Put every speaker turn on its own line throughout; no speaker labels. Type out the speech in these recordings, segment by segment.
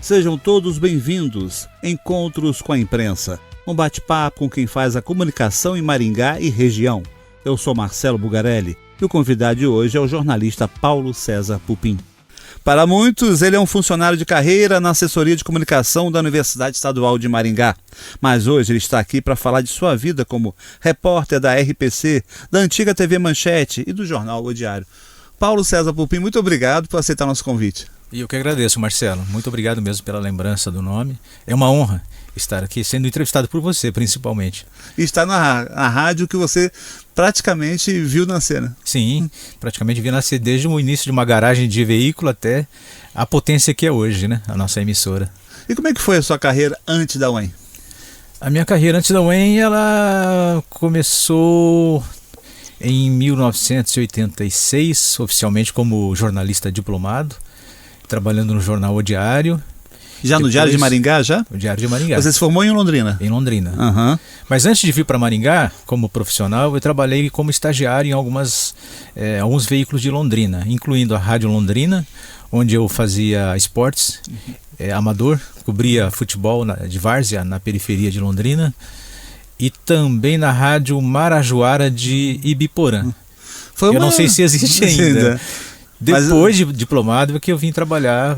Sejam todos bem-vindos. Encontros com a imprensa. Um bate-papo com quem faz a comunicação em Maringá e região. Eu sou Marcelo Bugarelli e o convidado de hoje é o jornalista Paulo César Pupim. Para muitos, ele é um funcionário de carreira na assessoria de comunicação da Universidade Estadual de Maringá. Mas hoje ele está aqui para falar de sua vida como repórter da RPC, da antiga TV Manchete e do jornal O Diário. Paulo César Pupim, muito obrigado por aceitar nosso convite.
E eu que agradeço, Marcelo. Muito obrigado mesmo pela lembrança do nome. É uma honra estar aqui sendo entrevistado por você, principalmente.
E está na rádio que você praticamente viu nascer, né?
Sim, praticamente vi nascer desde o início de uma garagem de veículo até a potência que é hoje, né? A nossa emissora.
E como é que foi a sua carreira antes da UEM?
A minha carreira antes da UEM, ela começou em 1986, oficialmente como jornalista diplomado, trabalhando no jornal O Diário.
Já no Diário de Maringá, já?
O Diário de Maringá.
Você se formou em Londrina?
Em Londrina.
Uhum.
Mas antes de vir para Maringá, como profissional, eu trabalhei como estagiário em alguns veículos de Londrina, incluindo a Rádio Londrina, onde eu fazia esportes, amador, cobria futebol de várzea na periferia de Londrina, e também na Rádio Marajoara de Ibiporã. Não sei se existe ainda. Depois de diplomado que eu vim trabalhar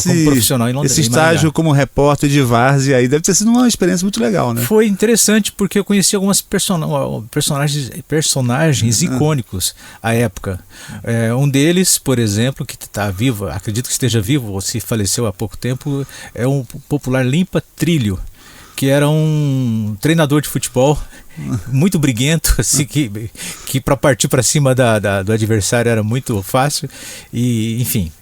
como profissional em Londrina.
Esse estágio como repórter de várzea aí deve ter sido uma experiência muito legal, né?
Foi interessante porque eu conheci algumas personagens icônicos à época. Um deles, por exemplo, que está vivo, acredito que esteja vivo ou se faleceu há pouco tempo, é um popular Limpa Trilho, que era um treinador de futebol muito briguento, assim, que para partir para cima do adversário era muito fácil. E, enfim,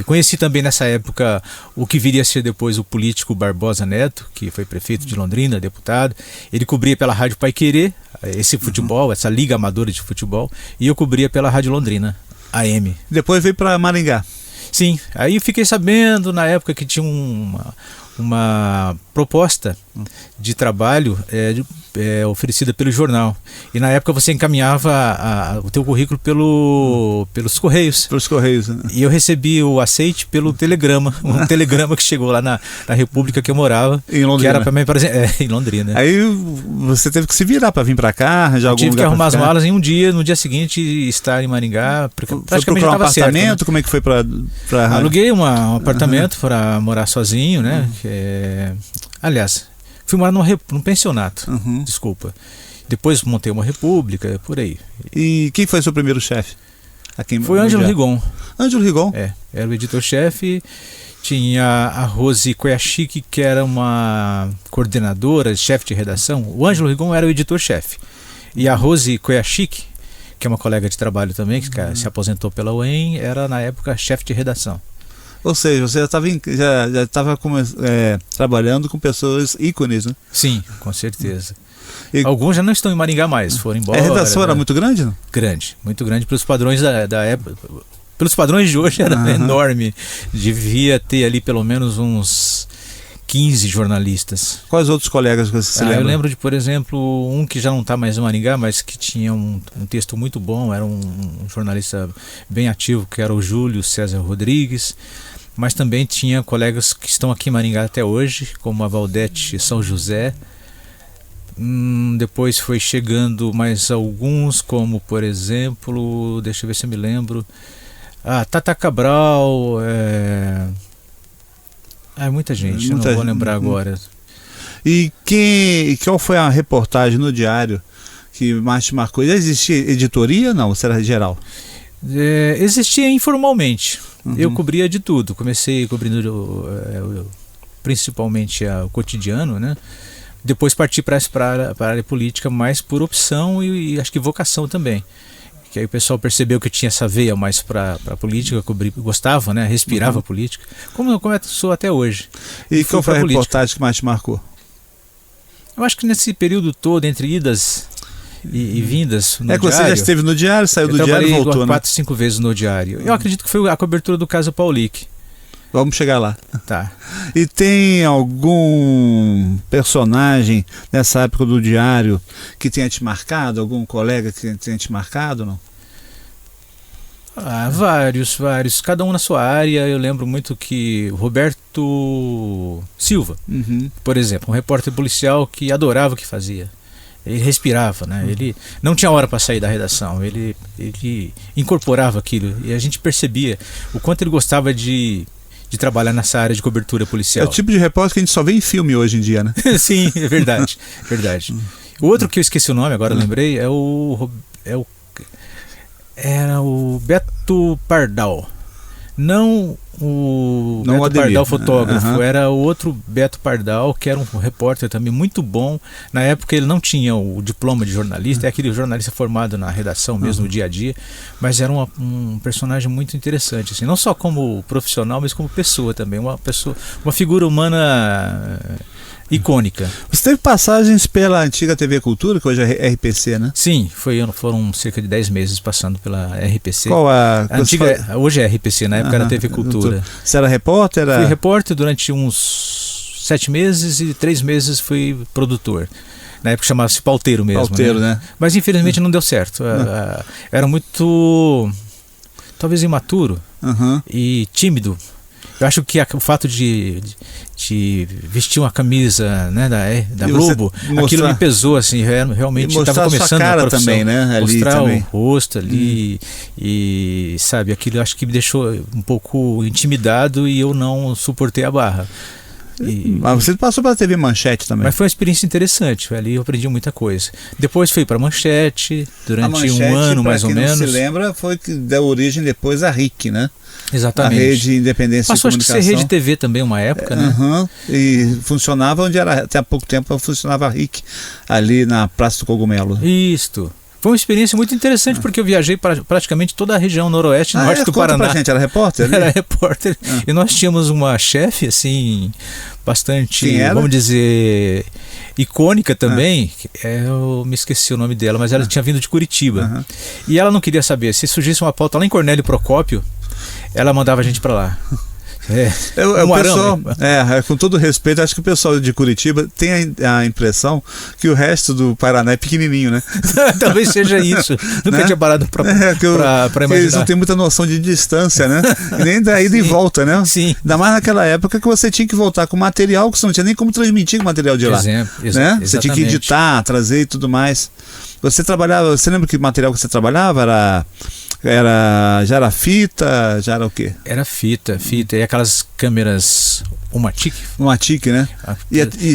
conheci também nessa época o que viria a ser depois o político Barbosa Neto, que foi prefeito de Londrina, deputado. Ele cobria pela Rádio Paiquerê esse futebol, essa liga amadora de futebol, e eu cobria pela Rádio Londrina, AM.
Depois veio para Maringá.
Sim, aí fiquei sabendo na época que tinha uma proposta de trabalho oferecida pelo jornal. E na época você encaminhava o teu currículo pelos Correios.
Pelos Correios, né?
E eu recebi o aceite pelo telegrama. Um telegrama que chegou lá na República que eu morava.
Em Londrina.
Que era para mim em Londrina.
Aí você teve que se virar para vir para cá, arranjar algum lugar.
Tive que arrumar as malas em um dia, no dia seguinte estar em Maringá.
Praticamente já estava certo. Apartamento? Né? Como é que foi para
Aluguei um apartamento para morar sozinho, né? Aliás, fui morar num pensionato, desculpa. Depois montei uma república, por aí.
E quem foi seu primeiro chefe?
Foi Ângelo Rigon.
Ângelo Rigon?
Era o editor-chefe. Tinha a Rose Koyashiki, que era uma coordenadora, chefe de redação. O Ângelo Rigon era o editor-chefe. E a Rose Koyashiki, que é uma colega de trabalho também, que se aposentou pela UEM, era na época chefe de redação.
Ou seja, você já estava trabalhando com pessoas ícones, né?
Sim, com certeza. Alguns já não estão em Maringá mais, foram embora.
A redação era muito grande, não?
Grande, muito grande. Pelos padrões da época, pelos padrões de hoje era enorme. Devia ter ali pelo menos uns 15 jornalistas.
Quais outros colegas que você se lembra?
Eu lembro de, por exemplo, um que já não está mais em Maringá, mas que tinha um texto muito bom, era um jornalista bem ativo, que era o Júlio César Rodrigues. Mas também tinha colegas que estão aqui em Maringá até hoje, como a Valdete São José. Depois foi chegando mais alguns, como por exemplo, deixa eu ver se eu me lembro, Tata Cabral, muita gente, eu não vou lembrar agora.
E qual foi a reportagem no Diário que mais te marcou? Já existia editoria? Não, você era geral?
Existia informalmente. Eu cobria de tudo. Comecei cobrindo principalmente o cotidiano, né? Depois parti para a área política mais por opção e acho que vocação também. Que aí o pessoal percebeu que eu tinha essa veia mais para a política, gostava, né? Respirava a política, como eu sou até hoje.
E qual foi a reportagem que mais te marcou?
Eu acho que nesse período todo, entre idas e vindas no
Diário. Você já esteve no Diário, saiu do Diário e voltou, né? Eu
trabalhei 4, 5 vezes no Diário. Eu acredito que foi a cobertura do caso Paulic.
Vamos chegar lá.
Tá.
E tem algum personagem nessa época do Diário que tenha te marcado? Algum colega que tenha te marcado, não?
Vários. Cada um na sua área. Eu lembro muito que o Roberto Roberto Silva, por exemplo, um repórter policial que adorava o que fazia. Ele respirava, né? Ele não tinha hora para sair da redação, ele incorporava aquilo e a gente percebia o quanto ele gostava de trabalhar nessa área de cobertura policial.
É o tipo de repórter que a gente só vê em filme hoje em dia, né?
Sim, é verdade, verdade. O outro que eu esqueci o nome, agora lembrei, era o Beto Pardal. Não o
Não
Beto Pardal fotógrafo,
Aham.
era o outro Beto Pardal, que era um repórter também muito bom. Na época ele não tinha o diploma de jornalista, é aquele jornalista formado na redação mesmo, no dia a dia, mas era um personagem muito interessante, assim, não só como profissional, mas como pessoa também, uma figura humana icônica.
Você teve passagens pela antiga TV Cultura, que hoje é RPC, né?
Sim, foram cerca de 10 meses passando pela RPC.
Qual a
antiga, hoje é RPC, na época era TV Cultura.
Você era repórter?
Fui repórter durante uns 7 meses e 3 meses fui produtor. Na época chamava-se pauteiro mesmo.
Pauteiro, né?
Mas infelizmente não deu certo. Era muito, talvez imaturo e tímido. Eu acho que o fato de vestir uma camisa, né, da Globo, aquilo me pesou, assim, realmente estava começando a
cara também, né? Ali
mostrar
também.
o rosto ali e sabe, aquilo acho que me deixou um pouco intimidado e eu não suportei a barra.
Mas você passou pela TV Manchete também.
Mas foi uma experiência interessante, ali eu aprendi muita coisa. Depois fui para Manchete durante
Manchete,
um ano mais ou menos.
Não se lembra, foi que deu origem depois à RIC, né?
Exatamente.
A Rede Independência
Passou,
de Comunicação.
acho que ser Rede TV também uma época, né?
E funcionava onde era, até há pouco tempo funcionava a RIC, ali na Praça do Cogumelo.
Isto. Foi uma experiência muito interessante porque eu viajei para praticamente toda a região noroeste e norte do Paraná.
Pra gente, era repórter?
Era repórter. E nós tínhamos uma chefe, assim, bastante, vamos dizer, icônica também. Eu me esqueci o nome dela, mas ela tinha vindo de Curitiba. E ela não queria saber, se surgisse uma pauta lá em Cornélio Procópio, ela mandava a gente para lá.
O pessoal, com todo respeito, acho que o pessoal de Curitiba tem a impressão que o resto do Paraná é pequenininho, né?
Talvez seja isso. Nunca tinha parado para imaginar.
Eles não têm muita noção de distância, né? E nem da ida e volta, né?
Sim.
Ainda mais naquela época que você tinha que voltar com material que você não tinha nem como transmitir o material de lá. Né? Você tinha que editar, trazer e tudo mais. Você lembra que material que você trabalhava já era fita, já era o quê?
Era fita, e aquelas câmeras Umatic,
né?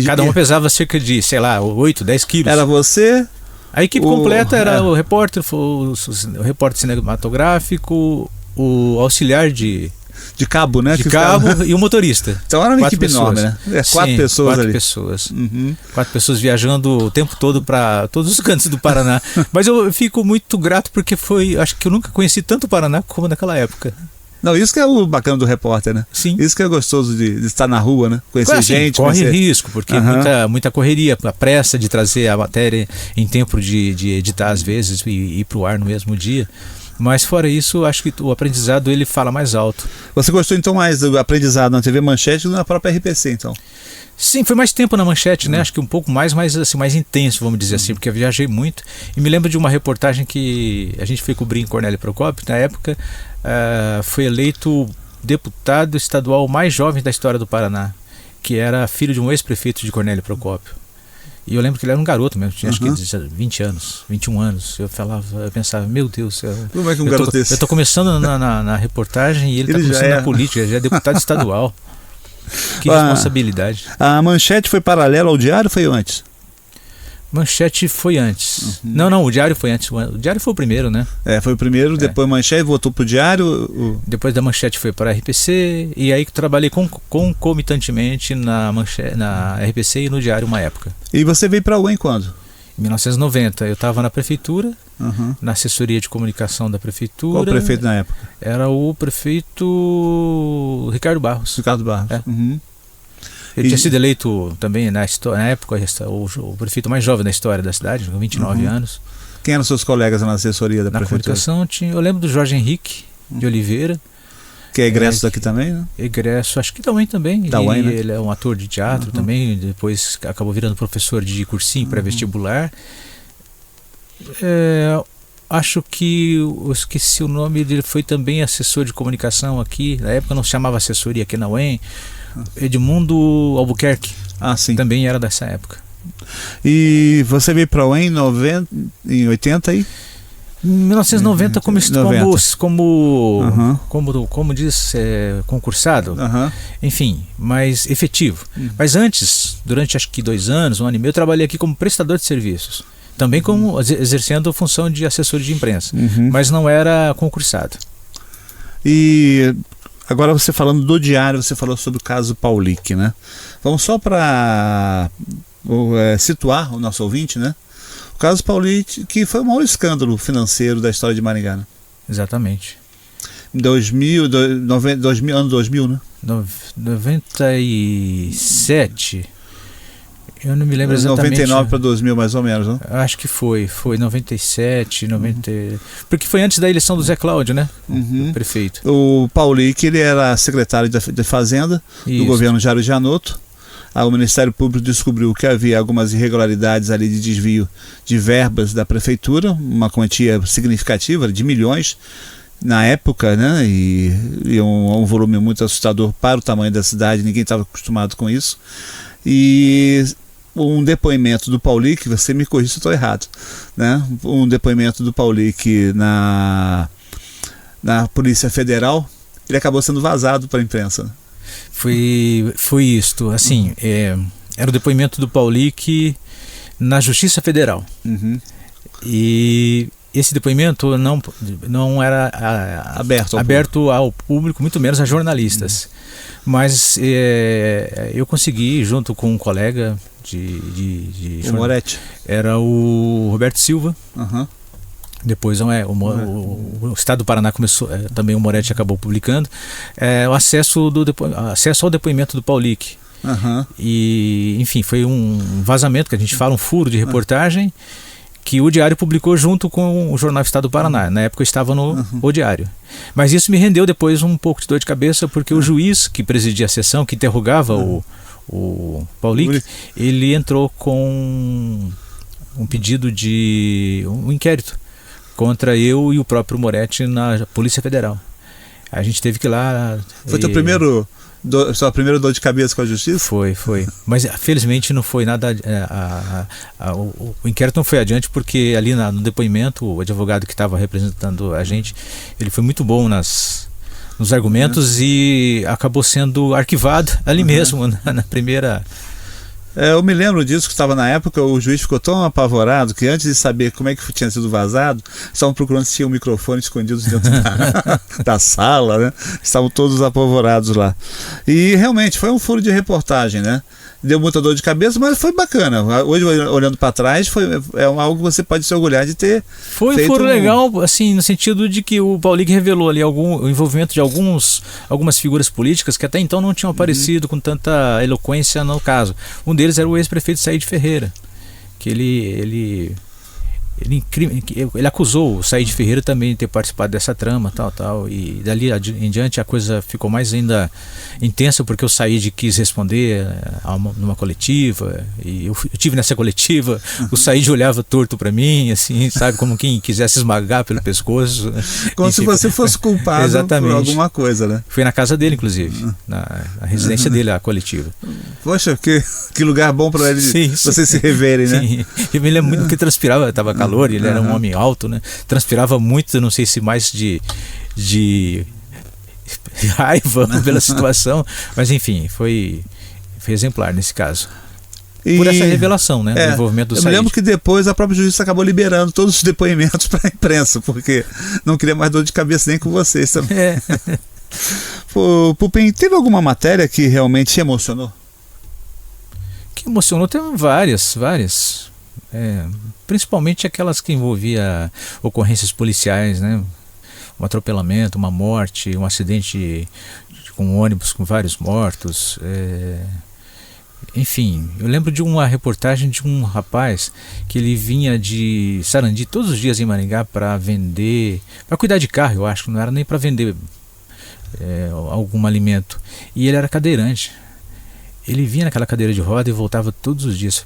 Cada uma pesava cerca de, sei lá, 8, 10 quilos.
Era você?
A equipe completa era o repórter, o repórter cinematográfico, o auxiliar de cabo, né? De cabo e o motorista.
Então era uma equipe enorme, né? 4 pessoas ali.
4 pessoas. 4 pessoas viajando o tempo todo para todos os cantos do Paraná. Mas eu fico muito grato porque acho que eu nunca conheci tanto o Paraná como naquela época.
Não, isso que é o bacana do repórter, né?
Sim.
Isso que é gostoso de estar na rua, né? Conhecer gente.
Corre risco, porque muita correria, a pressa de trazer a matéria em tempo de editar às vezes e ir para o ar no mesmo dia. Mas fora isso, acho que o aprendizado ele fala mais alto.
Você gostou então mais do aprendizado na TV Manchete do que na própria RPC, então?
Sim, foi mais tempo na Manchete, né? Acho que um pouco mais assim, mais intenso, vamos dizer assim, porque eu viajei muito. E me lembro de uma reportagem que a gente foi cobrir em Cornélio Procópio. Na época, foi eleito deputado estadual mais jovem da história do Paraná, que era filho de um ex-prefeito de Cornélio Procópio. E eu lembro que ele era um garoto mesmo, tinha acho que 20 anos, 21 anos. Eu pensava, meu Deus,
como é que um garoto desse?
Eu tô começando na reportagem e ele tá começando na política, já é deputado estadual. Que responsabilidade.
A Manchete foi paralela ao Diário ou foi antes?
Manchete foi antes. Não, o Diário foi antes. O Diário foi o primeiro, né?
Foi o primeiro, depois Manchete voltou pro Diário.
Depois da Manchete foi para a RPC e aí trabalhei concomitantemente na RPC e no Diário uma época.
E você veio para UEM quando?
Em 1990. Eu estava na prefeitura, na assessoria de comunicação da prefeitura.
Qual o prefeito na época?
Era o prefeito Ricardo Barros. Ele tinha sido eleito também na época o prefeito mais jovem da história da cidade, com 29 anos.
Quem eram seus colegas na assessoria da prefeitura?
Na comunicação eu lembro do Jorge Henrique de Oliveira.
Que é egresso daqui também, né?
Egresso, acho que também.
Da UEM, né?
Ele é um ator de teatro também, depois acabou virando professor de cursinho pré-vestibular. acho que eu esqueci o nome dele, foi também assessor de comunicação aqui, na época não se chamava assessoria aqui na UEM, Edmundo Albuquerque,
sim.
Também era dessa época.
E você veio para a UEM em 80 e?
Em 1990 como diz, concursado, enfim, mas efetivo. Mas antes, durante acho que 2 anos, 1 ano e meio, eu trabalhei aqui como prestador de serviços. Também como exercendo a função de assessor de imprensa, mas não era concursado.
E agora você falando do Diário, você falou sobre o caso Paulic, né? Vamos só para situar o nosso ouvinte, né? O caso Paulic, que foi o maior escândalo financeiro da história de Maringá, né?
Exatamente.
Em 2000, ano 2000, né?
97... Eu não me lembro exatamente.
99 para 2000, mais ou menos, né?
Acho que foi 97, 90... Porque foi antes da eleição do Zé Cláudio, né? O prefeito.
O Paulic, ele era secretário da Fazenda do governo Jairo Gianotto. O Ministério Público descobriu que havia algumas irregularidades ali de desvio de verbas da prefeitura, uma quantia significativa de milhões na época, né? E um volume muito assustador para o tamanho da cidade, ninguém estava acostumado com isso. E um depoimento do Paulic, você me corrija se eu estou errado, né? Um depoimento do Paulic na Polícia Federal, ele acabou sendo vazado para a imprensa, né?
Foi isto, assim, era o depoimento do Paulic na Justiça Federal. E esse depoimento não era aberto ao público, muito menos a jornalistas. Mas eu consegui, junto com um colega
o Moretti.
Era o Roberto Silva. Depois o Estado do Paraná começou, também o Moretti acabou publicando, o acesso ao depoimento do Paulic. E, enfim, foi um vazamento, que a gente fala, um furo de reportagem, que o Diário publicou junto com o jornal Estado do Paraná. Na época eu estava no O Diário. Mas isso me rendeu depois um pouco de dor de cabeça, porque o juiz que presidia a sessão, que interrogava o Paulic, ele entrou com um pedido de um inquérito contra eu e o próprio Moretti na Polícia Federal. A gente teve que ir lá...
Foi sua primeira dor de cabeça com a justiça?
Foi. Mas felizmente não foi nada... O inquérito não foi adiante, porque ali no depoimento, o advogado que estava representando a gente, ele foi muito bom nos argumentos e acabou sendo arquivado ali mesmo, na primeira...
Eu me lembro disso, que estava na época, o juiz ficou tão apavorado que antes de saber como é que tinha sido vazado, estavam procurando se tinha um microfone escondido dentro da sala, né? Estavam todos apavorados lá. E realmente foi um furo de reportagem, né? Deu muita dor de cabeça, mas foi bacana. Hoje, olhando para trás, algo que você pode se orgulhar de ter
feito. Foi um furo legal, assim, no sentido de que o Paulic revelou ali o envolvimento de algumas figuras políticas que até então não tinham aparecido com tanta eloquência no caso. Um deles era o ex-prefeito Saíde Ferreira, que ele acusou o Saíde Ferreira também de ter participado dessa trama, tal, e dali em diante a coisa ficou mais ainda intensa, porque o Saíde quis responder numa coletiva, e eu tive nessa coletiva, o Saíde olhava torto para mim, assim, sabe, como quem quisesse esmagar pelo pescoço.
Como se você fosse culpado por alguma coisa, né?
Foi na casa dele, inclusive, na residência dele, a coletiva.
Poxa, que lugar bom para vocês se reverem, né?
Sim. Eu me lembro muito que transpirava, estava calor, ele era um homem alto, né? Transpirava muito, não sei se mais de raiva pela situação, mas enfim, foi exemplar nesse caso. Por essa revelação, né? Do envolvimento do Saíde.
Eu me lembro que depois a própria justiça acabou liberando todos os depoimentos para a imprensa, porque não queria mais dor de cabeça nem com vocês também. Pupim, teve alguma matéria que realmente te emocionou?
Que emocionou? Tem várias. Principalmente aquelas que envolviam ocorrências policiais, né? Um atropelamento, uma morte, um acidente com um ônibus com vários mortos. Enfim, eu lembro de uma reportagem de um rapaz que ele vinha de Sarandi todos os dias em Maringá para vender, para cuidar de carro, eu acho, que não era nem para vender algum alimento. E ele era cadeirante. Ele vinha naquela cadeira de roda e voltava todos os dias.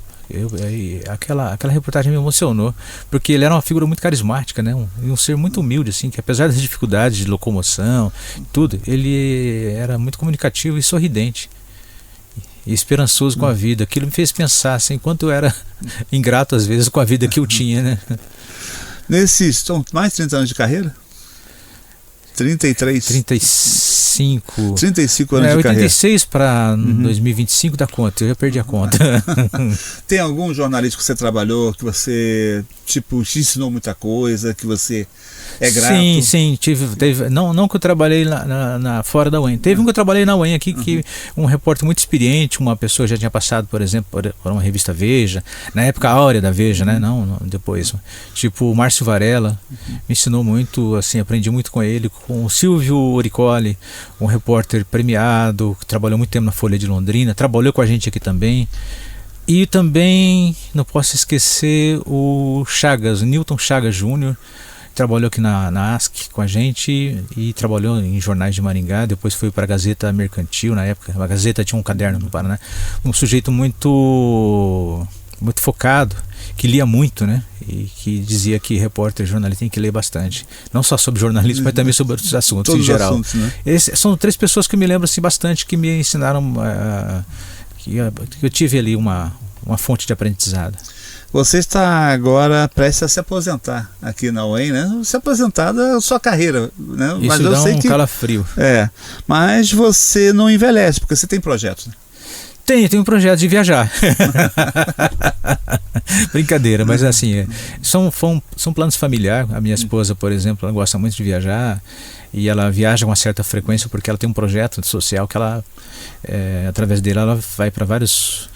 Aquela reportagem me emocionou, porque ele era uma figura muito carismática, né? Um ser muito humilde, assim, que apesar das dificuldades de locomoção, tudo, ele era muito comunicativo e sorridente e esperançoso com a vida. Aquilo me fez pensar assim, quanto eu era ingrato às vezes com a vida que eu tinha, né?
Nesses, são mais de 30 anos de carreira? 33?
35.
35 anos de carreira.
86 para 2025 dá conta, eu já perdi a conta.
Tem algum jornalista que você trabalhou, que você, tipo, te ensinou muita coisa, que você é grato?
Sim, teve, não que eu trabalhei fora da UEM. Teve um que eu trabalhei na UEM aqui, que um repórter muito experiente, uma pessoa já tinha passado, por exemplo, por uma revista Veja, na época áurea da Veja, né? Não, depois. Tipo o Márcio Varela, me ensinou muito, assim, aprendi muito com ele, com o Silvio Oricoli, um repórter premiado, que trabalhou muito tempo na Folha de Londrina, trabalhou com a gente aqui também. E também, não posso esquecer, o Newton Chagas Júnior, trabalhou aqui na ASC com a gente e trabalhou em jornais de Maringá, depois foi para a Gazeta Mercantil na época. A Gazeta tinha um caderno no Paraná. Um sujeito muito focado, que lia muito, né? E que dizia que repórter, jornalista tem que ler bastante. Não só sobre jornalismo, mas também sobre outros assuntos em geral. Assuntos, né? São 3 pessoas que eu me lembro assim, bastante, que me ensinaram, que eu tive ali uma fonte de aprendizado.
Você está agora prestes a se aposentar aqui na UEM, né? Se aposentar da sua carreira, né?
Isso, mas eu sei que calafrio.
Mas você não envelhece, porque você tem projetos, né?
Tenho um projeto de viajar. Brincadeira, mas assim, são planos familiares. A minha esposa, por exemplo, ela gosta muito de viajar e ela viaja com uma certa frequência porque ela tem um projeto social que ela, através dele, ela vai para vários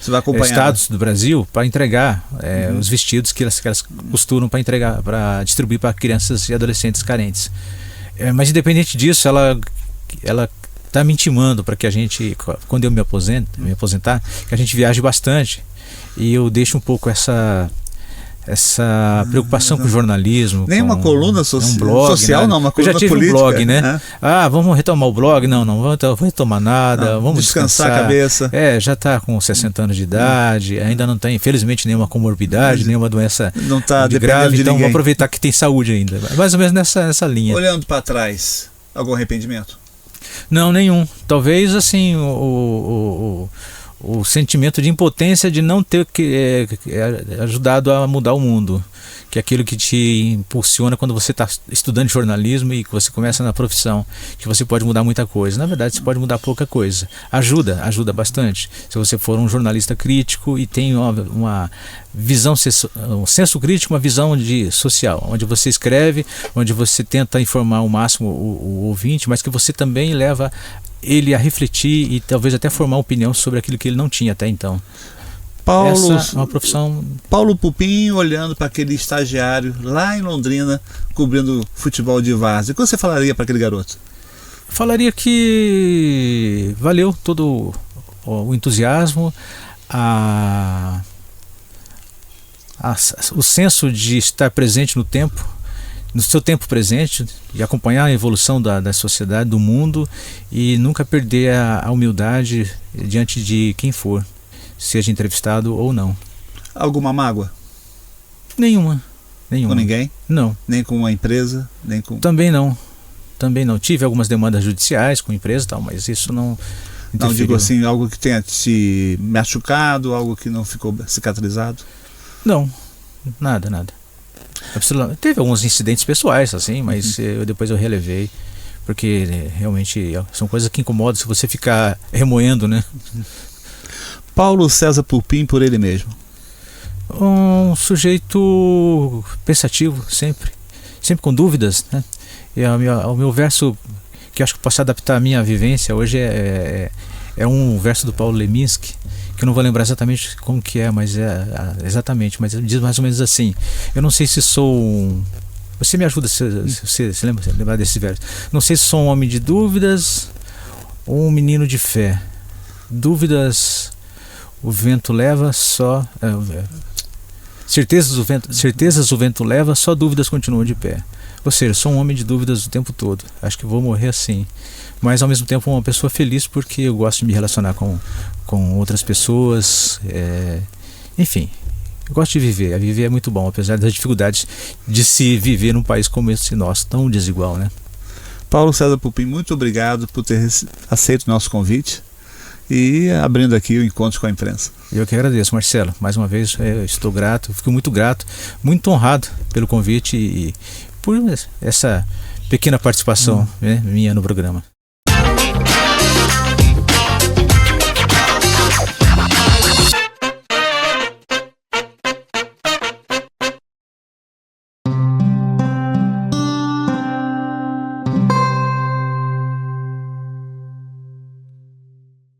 estados do Brasil para entregar os vestidos que elas costuram para entregar, para distribuir para crianças e adolescentes carentes. Mas independente disso, ela está me intimando para que a gente, quando eu me aposentar, que a gente viaje bastante. E eu deixo um pouco essa preocupação com o jornalismo.
Nem uma coluna
um blog,
social,
né?
não, uma coluna política.
Eu já tive um blog, né? Vamos retomar o blog? Não vou retomar nada. Vamos descansar
a cabeça.
Já está com 60 anos de idade, ainda não tem, infelizmente, nenhuma comorbidade, nenhuma doença
não tá
grave, então
ninguém.
vou aproveitar que tem saúde ainda. Mais ou menos nessa linha.
Olhando para trás, algum arrependimento?
Não, nenhum. Talvez assim o sentimento de impotência de não ter ajudado a mudar o mundo, que é aquilo que te impulsiona quando você está estudando jornalismo e que você começa na profissão, que você pode mudar muita coisa. Na verdade, você pode mudar pouca coisa. Ajuda bastante. Se você for um jornalista crítico e tem uma visão, um senso crítico, uma visão social, onde você escreve, onde você tenta informar ao máximo o ouvinte, mas que você também leva ele a refletir e talvez até formar opinião sobre aquilo que ele não tinha até então. Essa é uma profissão.
Paulo Pupim olhando para aquele estagiário lá em Londrina cobrindo futebol de várzea, o que você falaria para aquele garoto?
Falaria que valeu todo o entusiasmo, o senso de estar presente no seu tempo presente, de acompanhar a evolução da sociedade, do mundo, e nunca perder a humildade diante de quem for, seja entrevistado ou não.
Alguma mágoa?
Nenhuma.
Com ninguém?
Não.
Nem com uma empresa?
Também não. Tive algumas demandas judiciais com empresa e tal, mas isso não interferiu.
Não, digo assim, algo que tenha te machucado, algo que não ficou cicatrizado?
Não, nada. Teve alguns incidentes pessoais, assim, mas depois eu relevei, porque realmente são coisas que incomodam se você ficar remoendo, né?
Paulo César Pupim, por ele mesmo.
Um sujeito pensativo, sempre com dúvidas, né? E o meu verso, que acho que posso adaptar à minha vivência hoje, é um verso do Paulo Leminski, que eu não vou lembrar exatamente como que mas exatamente, mas ele diz mais ou menos assim: eu não sei se sou você me ajuda se você se lembrar desse verso. Não sei se sou um homem de dúvidas ou um menino de fé. Dúvidas o vento leva, só certezas o vento leva, só dúvidas continuam de pé. Ou seja, sou um homem de dúvidas o tempo todo. Acho que vou morrer assim, mas ao mesmo tempo uma pessoa feliz, porque eu gosto de me relacionar com outras pessoas, enfim, Eu gosto de viver. A viver é muito bom, apesar das dificuldades de se viver num país como esse nosso, tão desigual, né?
Paulo César Pupim, muito obrigado por ter aceito o nosso convite e abrindo aqui o Encontros com a Imprensa.
Eu que agradeço, Marcelo. Mais uma vez, estou grato, fico muito grato, muito honrado pelo convite e por essa pequena participação, né, minha no programa.